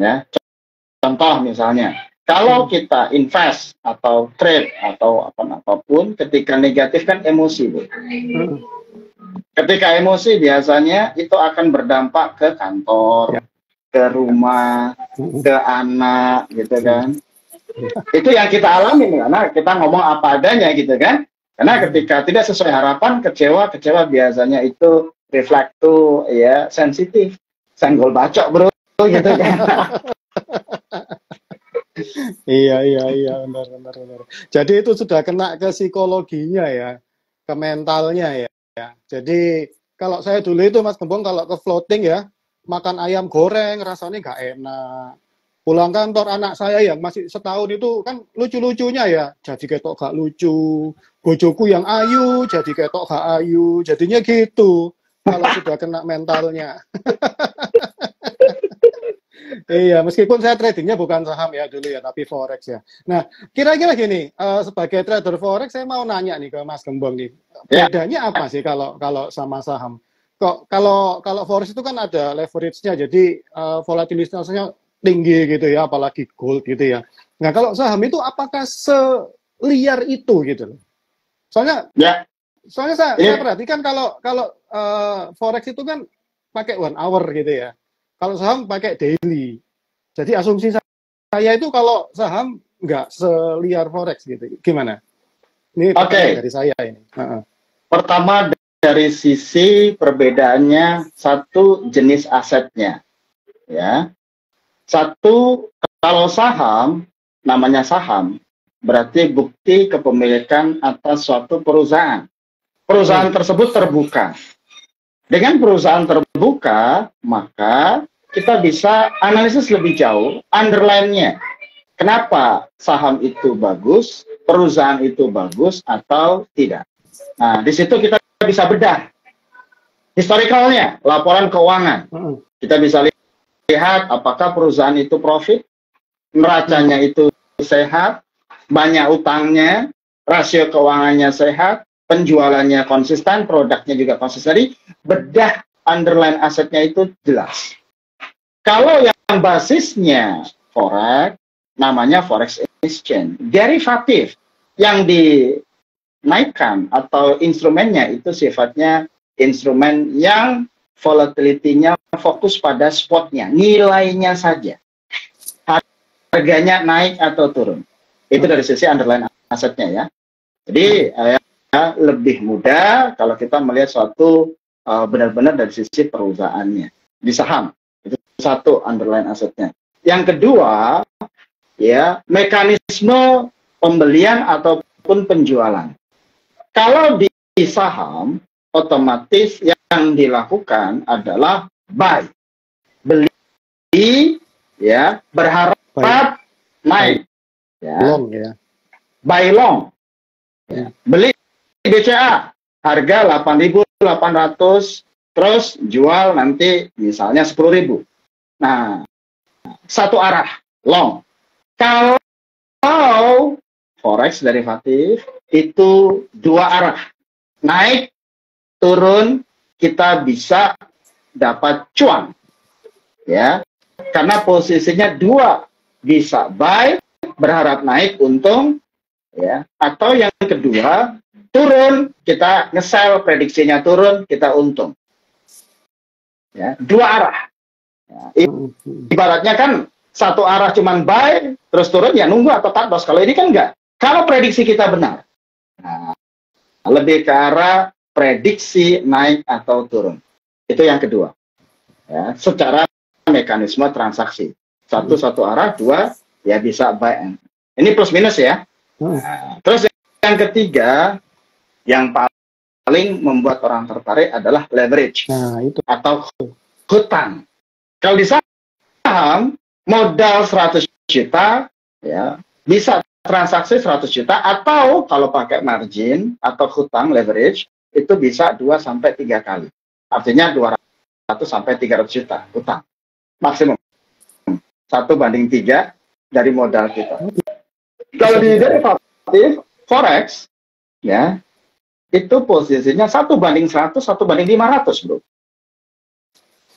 Ya, contoh misalnya, kalau kita invest atau trade atau apapun, ketika negatif kan emosi, Bu. Ketika emosi biasanya itu akan berdampak ke kantor, ke rumah, ke anak, gitu kan. Itu yang kita alami karena kita ngomong apa adanya, gitu kan. Karena ketika tidak sesuai harapan, kecewa biasanya itu refleks tuh ya sensitif, senggol bacok, bro, gitu kan. Iya, benar. Jadi itu sudah kena ke psikologinya ya, ke mentalnya ya. Jadi kalau saya dulu itu Mas Gembong kalau ke floating ya, makan ayam goreng rasanya nggak enak. Pulang kantor anak saya yang masih setahun itu kan lucu-lucunya ya, jadi ketok gak lucu. Bojoku yang ayu, jadi ketok gak ayu. Jadinya gitu, kalau sudah kena mentalnya. Iya, meskipun saya tradingnya bukan saham ya dulu ya, tapi forex ya. Nah, kira-kira gini, sebagai trader forex, saya mau nanya nih ke Mas Gembong nih, bedanya apa sih kalau sama saham? Kok kalau forex itu kan ada leverage-nya, jadi volatilitasnya tinggi gitu ya, apalagi gold gitu ya. Nah, kalau saham itu apakah seliar itu gitu? Soalnya saya perhatikan kalau forex itu kan pakai 1 hour gitu ya. Kalau saham pakai daily. Jadi asumsi saya itu kalau saham nggak seliar forex gitu. Gimana? Ini dari saya ini. Pertama dari sisi perbedaannya, satu jenis asetnya. Ya. Satu, kalau saham, namanya saham, berarti bukti kepemilikan atas suatu perusahaan. Perusahaan tersebut terbuka. Dengan perusahaan terbuka, maka kita bisa analisis lebih jauh underline-nya. Kenapa saham itu bagus, perusahaan itu bagus atau tidak. Nah, di situ kita bisa bedah historicalnya, laporan keuangan. Kita bisa lihat apakah perusahaan itu profit, neracanya itu sehat, banyak utangnya, rasio keuangannya sehat, penjualannya konsisten, produknya juga konsisten. Jadi bedah underline asetnya itu jelas. Kalau yang basisnya forex, namanya forex exchange, derivatif yang dinaikkan atau instrumennya itu sifatnya instrumen yang volatility-nya fokus pada spotnya, nilainya saja. Harganya naik atau turun. Itu dari sisi underline asetnya ya. Jadi lebih mudah kalau kita melihat suatu benar-benar dari sisi perusahaannya. Di saham, itu satu underline asetnya. Yang kedua, ya mekanisme pembelian ataupun penjualan. Kalau di saham, otomatis yang dilakukan adalah buy, beli, ya berharap naik, ya. Long ya. Buy long, ya. Beli BCA harga 8.800, terus jual nanti misalnya 10.000. Nah, satu arah long. Kalau forex derivatif itu dua arah, naik turun, kita bisa dapat cuan, ya, karena posisinya dua, bisa buy berharap naik untung, ya, atau yang kedua turun kita nge-sell, prediksinya turun kita untung, ya, dua arah, ya, ibaratnya kan satu arah cuman buy terus turun ya nunggu atau cut loss. Kalau ini kan enggak, kalau prediksi kita benar, nah, lebih ke arah prediksi naik atau turun. Itu yang kedua. Ya, secara mekanisme transaksi. Satu arah, dua, ya bisa buy. Ini plus minus ya. Nah, terus yang ketiga, yang paling membuat orang tertarik adalah leverage. Nah, itu. Atau hutang. Kalau di saham, modal 100 juta, ya bisa transaksi 100 juta, atau kalau pakai margin atau hutang leverage, itu bisa 2-3 kali. Artinya 200 sampai 300 juta hutang. Maksimum. 1/3 dari modal kita. Kalau di derivatif, forex, ya, itu posisinya 1/100, 1/500, bro.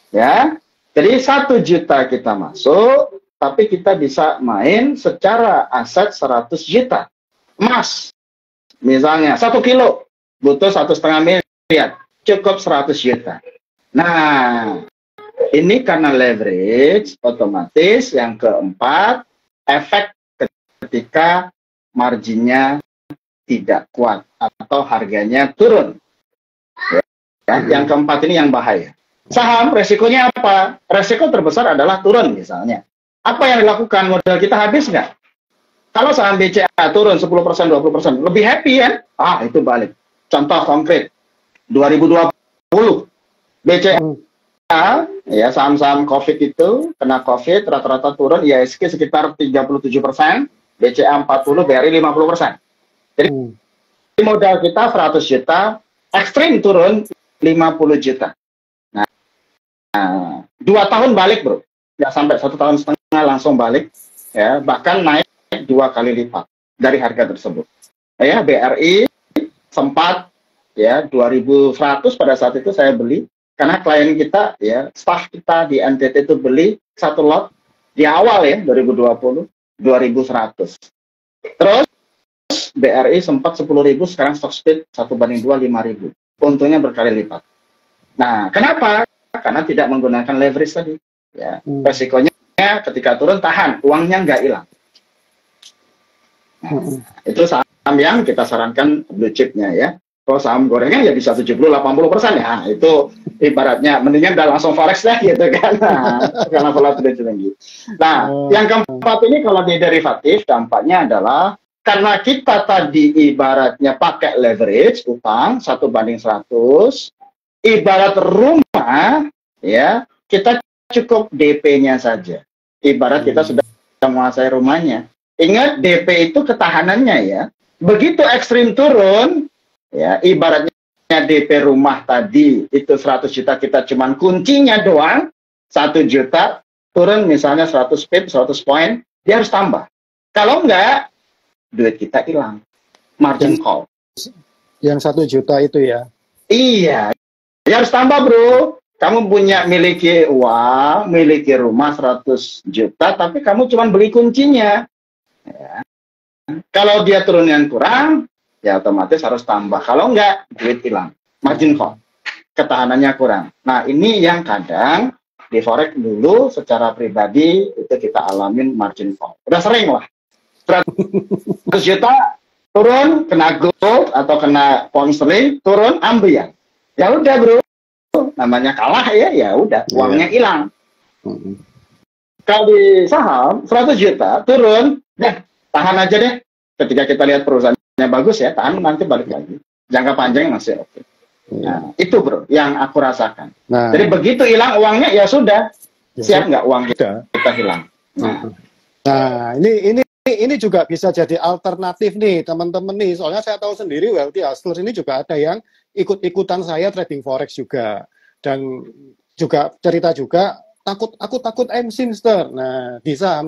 Ya, Jadi 1 juta kita masuk, tapi kita bisa main secara aset 100 juta. Emas, misalnya 1 kilo, butuh 1,5 miliar, cukup 100 juta. Nah, ini karena leverage, otomatis yang keempat, efek ketika marginnya tidak kuat atau harganya turun. Ya, yang keempat ini yang bahaya. Saham, resikonya apa? Resiko terbesar adalah turun misalnya. Apa yang dilakukan? Modal kita habis nggak? Kalau saham BCA turun 10%, 20%, lebih happy kan? Itu balik. Contoh konkret, 2020, BCA, ya saham-saham COVID itu, kena COVID, rata-rata turun, IHSG sekitar 37%, BCA 40%, BRI 50%. Jadi modal kita 100 juta, ekstrim turun 50 juta. Nah, 2 tahun balik bro, nggak sampai 1,5 tahun langsung balik, ya bahkan naik 2 kali lipat dari harga tersebut. Ya BRI sempat ya 2.100 pada saat itu saya beli karena klien kita ya staff kita di NTT itu beli 1 lot di awal ya 2020 2.100. Terus BRI sempat 10.000, sekarang stock split 1/2 5.000. Untungnya berkali lipat. Nah, kenapa? Karena tidak menggunakan leverage tadi. Ya, resikonya ketika turun tahan, uangnya nggak hilang. Nah, itu saham yang kita sarankan blue chipnya ya. Kalau saham gorengan ya bisa 70-80% ya. Itu ibaratnya mendingan udah langsung forex dah gitu kan. Nah, karena volatility tinggi. Nah, yang keempat ini kalau di derivatif dampaknya adalah karena kita tadi ibaratnya pakai leverage utang 1/100, ibarat rumah ya, kita cukup DP-nya saja. Ibarat kita sudah menguasai rumahnya. Ingat DP itu ketahanannya ya. Begitu ekstrim turun, ya ibaratnya DP rumah tadi itu 100 juta, kita cuman kuncinya doang 1 juta, turun misalnya 100 pip, 100 poin, dia harus tambah. Kalau enggak, duit kita hilang. Margin call. Yang 1 juta itu ya? Iya. Ya harus tambah bro. Kamu miliki uang, miliki rumah 100 juta, tapi kamu cuma beli kuncinya. Ya. Kalau dia turun yang kurang, ya otomatis harus tambah. Kalau enggak, duit hilang. Margin call. Ketahanannya kurang. Nah, ini yang kadang di forex dulu secara pribadi itu kita alamin margin call. Udah sering lah. 100 juta turun, kena gold atau kena pound sterling, turun, ambil. Ya udah bro. Namanya kalah ya udah, uangnya hilang. Kalau di saham 100 juta turun, tahan aja deh. Ketika kita lihat perusahaannya bagus ya, tahan, nanti balik lagi. Jangka panjang masih oke. Nah, itu bro yang aku rasakan. Nah, jadi begitu hilang uangnya ya sudah, siap nggak uang kita hilang. Nah, ini juga bisa jadi alternatif nih teman-teman nih. Soalnya saya tahu sendiri Wealthy Hustlers ini juga ada yang ikut-ikutan saya trading forex juga, dan juga cerita juga aku takut MC Mister. Nah, di saham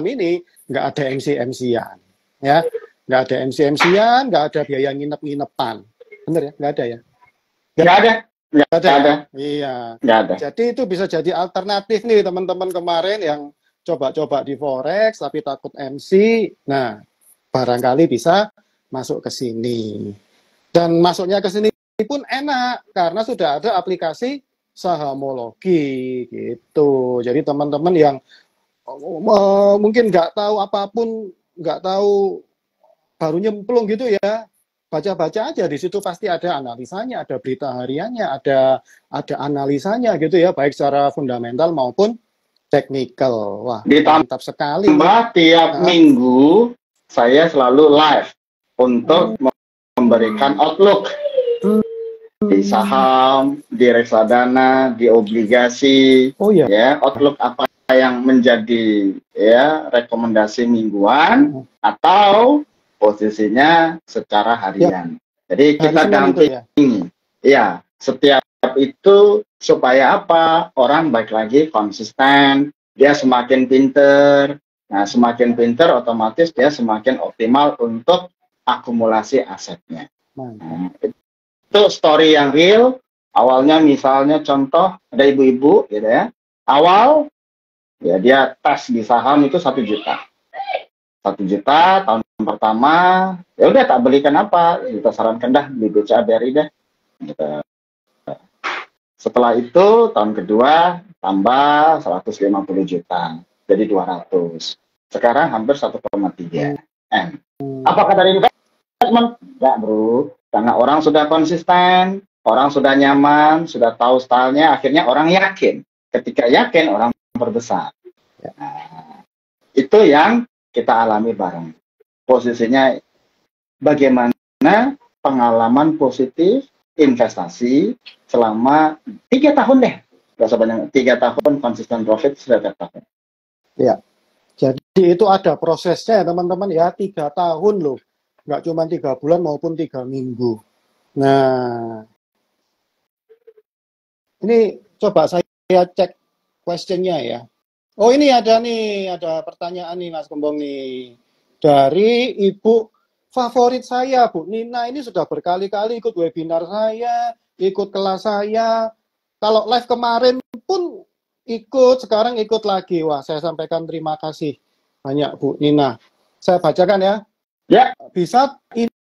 ini nggak ada MC-MC-an ya, nggak ada MC-MC-an, nggak ada biaya nginep-nginepan, bener ya, nggak ada ya, nggak ada. Iya, nggak ada. Jadi itu bisa jadi alternatif nih teman-teman kemarin yang coba-coba di forex tapi takut MC. Nah, barangkali bisa masuk ke sini, dan masuknya ke sini pun enak karena sudah ada aplikasi sahamologi gitu. Jadi teman-teman yang mungkin nggak tahu apapun, nggak tahu, baru nyemplung gitu ya, baca-baca aja, di situ pasti ada analisanya, ada berita hariannya, ada analisanya gitu ya, baik secara fundamental maupun teknikal. Wah, mantap sekali. Tiap minggu saya selalu live untuk memberikan outlook di saham, di reksadana, di obligasi, ya outlook apa yang menjadi ya rekomendasi mingguan atau posisinya secara harian. Jadi kita dampingi, ya setiap itu supaya apa, orang baik lagi konsisten, dia semakin pinter. Nah, semakin pinter otomatis dia semakin optimal untuk akumulasi asetnya. Nah, itu story yang real. Awalnya misalnya contoh ada ibu-ibu gitu ya, awal, ya dia tes di saham itu 1 juta. 1 juta tahun pertama, ya udah tak belikan apa, kita sarankan dah beli BCA BRI deh. Gitu. Setelah itu tahun kedua tambah 150 juta, jadi 200. Sekarang hampir 1,3 M. Apakah dari investment? Enggak bro, karena orang sudah konsisten, orang sudah nyaman, sudah tahu stylenya, akhirnya orang yakin. Ketika yakin, orang berbesar. Nah, itu yang kita alami bareng. Posisinya bagaimana pengalaman positif investasi selama 3 tahun deh. Gak usah banyak, 3 tahun konsisten profit sudah 3 tahun. Ya, jadi itu ada prosesnya ya teman-teman ya, 3 tahun loh. Nggak cuma 3 bulan maupun 3 minggu. Nah, ini coba saya cek questionnya ya. Oh ini ada nih, ada pertanyaan nih Mas Gembong nih. Dari Ibu favorit saya, Bu Nina, ini sudah berkali-kali ikut webinar saya, ikut kelas saya. Kalau live kemarin pun ikut, sekarang ikut lagi. Wah, saya sampaikan terima kasih banyak Bu Nina. Saya bacakan ya. Ya. Bisa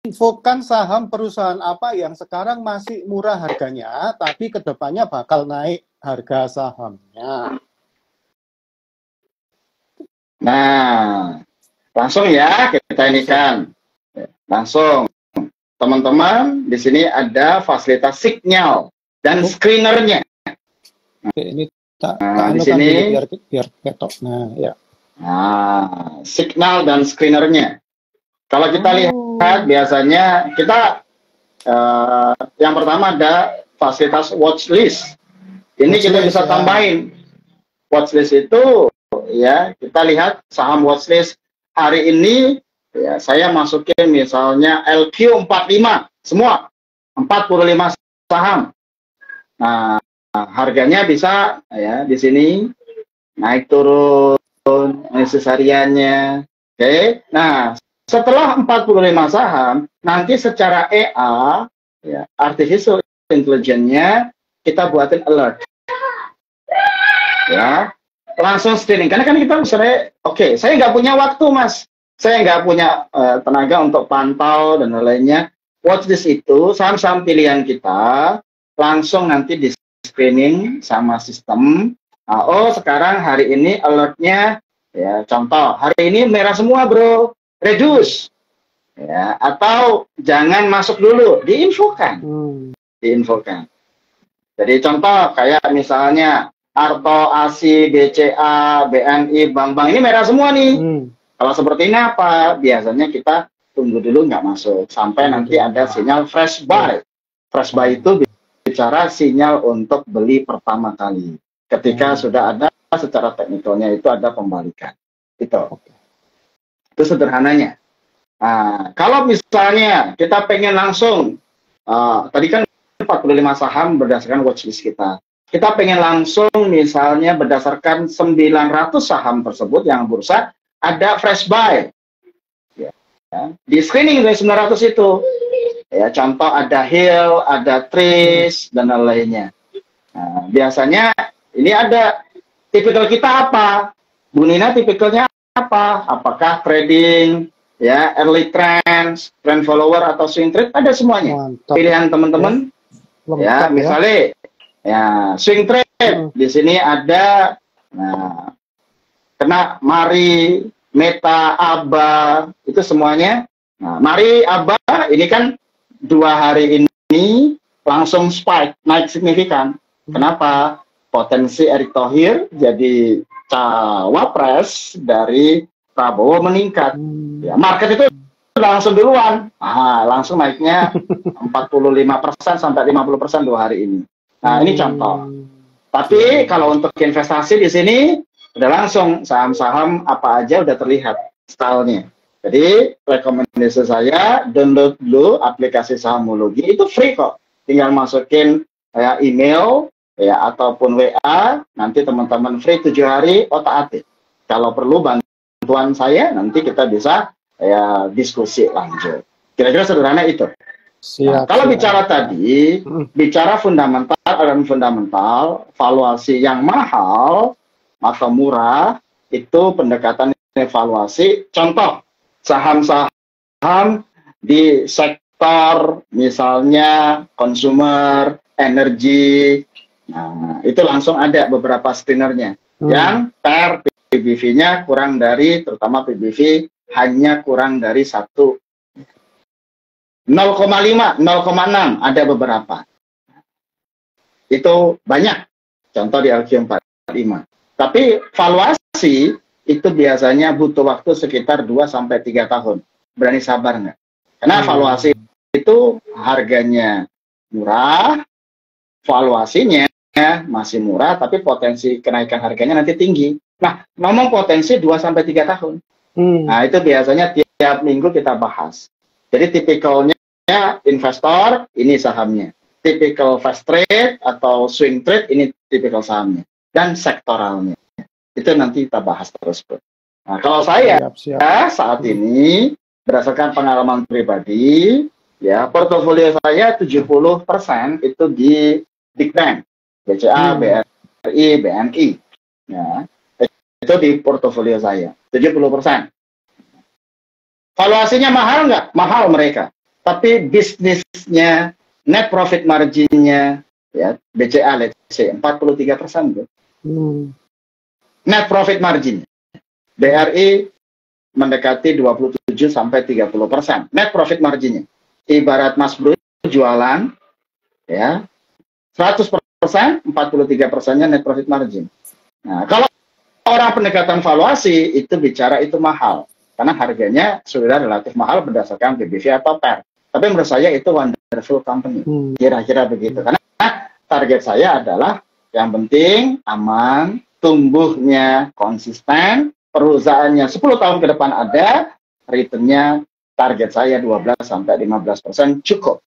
infokan saham perusahaan apa yang sekarang masih murah harganya, tapi kedepannya bakal naik harga sahamnya. Nah, langsung ya kita ini kan. Langsung. Teman-teman, di sini ada fasilitas signal dan screenernya. Oke, ini tak di sini biar ketok. Nah, ya. Nah, signal dan screenernya. Kalau kita lihat biasanya kita yang pertama ada fasilitas watchlist. Ini kita bisa tambahin. Watchlist itu ya, kita lihat saham watchlist hari ini ya, saya masukin misalnya LQ45 semua 45 saham. Nah, harganya bisa ya di sini naik turun hariannya. Oke. Nah, setelah 45 saham, nanti secara EA ya, artificial intelligence-nya kita buatin alert. Ya, langsung screening. Karena kan kita misalnya, oke, saya nggak punya waktu, Mas. Saya nggak punya tenaga untuk pantau dan lainnya. Watchlist itu saham-saham pilihan kita langsung nanti di screening sama sistem. Nah, oh, sekarang hari ini alertnya, ya contoh, hari ini merah semua, bro. Reduce. Ya, atau jangan masuk dulu, diinfokan. Diinfokan. Jadi contoh kayak misalnya Arto, ASI, BCA, BNI, bank-bank ini merah semua nih. Kalau seperti ini apa? Biasanya kita tunggu dulu nggak masuk sampai nanti ada sinyal fresh buy. Fresh buy itu bicara sinyal untuk beli pertama kali. Ketika sudah ada secara teknikalnya itu ada pembalikan. Itu sederhananya. Nah, kalau misalnya kita pengen langsung, tadi kan 45 saham berdasarkan watchlist kita. Kita pengen langsung misalnya berdasarkan 900 saham tersebut yang bursa, ada fresh buy. Ya. Di screening dari 900 itu. Ya, contoh ada Hill, ada Tris, dan lainnya. Nah, biasanya ini ada tipikal kita apa? Bu Nina tipikalnya apa? Apakah trading, ya, early trends, trend follower atau swing trade, ada semuanya. Mantap. Pilihan teman-teman. Ya, misalnya ya swing trade di sini ada, nah, kena Mari, Meta, Aba, itu semuanya. Nah, Mari, Aba ini kan 2 hari ini langsung spike, naik signifikan. Kenapa? Potensi Erick Thohir jadi cawapres dari Prabowo meningkat. Ya, market itu langsung duluan. Langsung naiknya 45% sampai 50% 2 hari ini. Nah, ini contoh. Tapi kalau untuk investasi di sini udah langsung saham-saham apa aja udah terlihat stylenya. Jadi rekomendasi saya download dulu aplikasi Sahamologi, itu free kok. Tinggal masukin ya email ya ataupun WA, nanti teman-teman free 7 hari otak-atik. Kalau perlu bantuan saya nanti kita bisa ya diskusi lanjut. Kira-kira sederhana itu. Siap, Kalau siap. bicara tadi, bicara fundamental dan fundamental, valuasi yang mahal atau murah, itu pendekatan evaluasi. Contoh, saham-saham di sektor misalnya consumer, energi, nah itu langsung ada beberapa screenernya yang per PBV-nya kurang dari, terutama PBV hanya kurang dari 0,5, 0,6 ada beberapa. Itu banyak. Contoh di LQ45. Tapi valuasi itu biasanya butuh waktu sekitar 2-3 tahun. Berani sabar nggak? Karena valuasi itu harganya murah, valuasinya masih murah, tapi potensi kenaikan harganya nanti tinggi. Nah, ngomong potensi 2-3 tahun. Nah, itu biasanya tiap minggu kita bahas. Jadi tipikalnya investor, ini sahamnya. Typical fast trade atau swing trade, ini tipikal sahamnya. Dan sektoralnya. Itu nanti kita bahas terus, bro. Nah, kalau saya saat ini, berdasarkan pengalaman pribadi, ya portofolio saya 70% itu di Big Bank. BCA, BRI, BNI. Ya, itu di portofolio saya. 70%. Valuasinya mahal nggak? Mahal mereka. Tapi bisnisnya, net profit marginnya, ya BCA let's say 43%. Net profit margin. BRI mendekati 27-30%. Net profit marginnya. Ibarat Mas Bro jualan, ya 100%, 43%-nya net profit margin. Nah, kalau orang pendekatan valuasi itu bicara itu mahal. Karena harganya sudah relatif mahal berdasarkan PBV atau PER. Tapi menurut saya itu wonderful company. Kira-kira begitu. Karena target saya adalah yang penting aman, tumbuhnya konsisten, perusahaannya 10 tahun ke depan ada, returnnya target saya 12-15% cukup.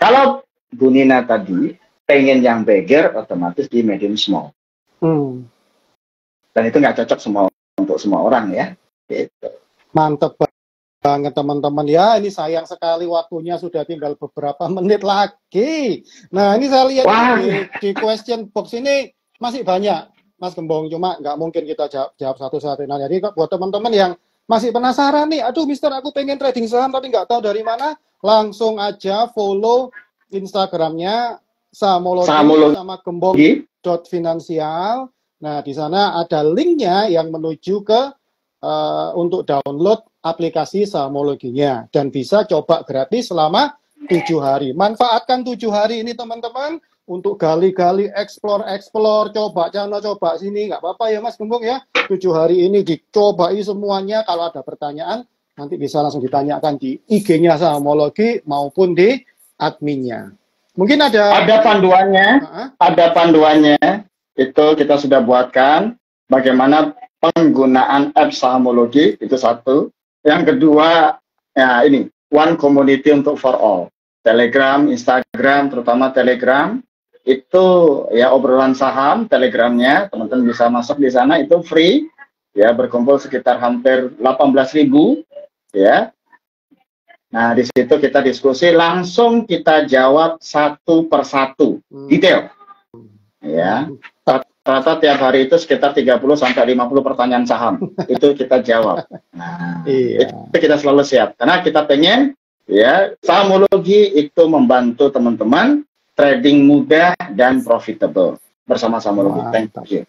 Kalau Bu Nina tadi pengen yang bigger, otomatis di medium small. Dan itu nggak cocok untuk semua orang ya. Gitu. Mantep banget teman-teman ya, ini sayang sekali waktunya sudah tinggal beberapa menit lagi. Nah ini saya lihat di question box ini masih banyak Mas Gembong, cuma nggak mungkin kita jawab satu-satu. Nah jadi buat teman-teman yang masih penasaran nih, aduh Mister aku pengen trading saham tapi nggak tahu dari mana, langsung aja follow Instagramnya Sahamologi sama gembong.finansial. Nah di sana ada linknya yang menuju ke untuk download aplikasi Sahamologinya dan bisa coba gratis selama 7 hari. Manfaatkan 7 hari ini teman-teman untuk gali-gali, explore, coba sana, coba sini, nggak apa-apa ya Mas Gembong ya. 7 hari ini dicobai semuanya. Kalau ada pertanyaan nanti bisa langsung ditanyakan di IG-nya Sahamologi maupun di adminnya. Mungkin ada panduannya, ada panduannya. Itu kita sudah buatkan bagaimana penggunaan apps Sahamologi, itu satu. Yang kedua, ya ini, one community untuk for all. Telegram, Instagram, terutama Telegram, itu ya obrolan saham, Telegramnya, teman-teman bisa masuk di sana, itu free, ya berkumpul sekitar hampir 18.000, ya. Nah, di situ kita diskusi, langsung kita jawab satu persatu, detail. Ya, rata-rata tiap hari itu sekitar 30-50 pertanyaan saham. Itu kita jawab. Nah, itu kita selalu siap. Karena kita pengen, ya, Sahamologi itu membantu teman-teman trading mudah dan profitable bersama Sahamologi. Thank you.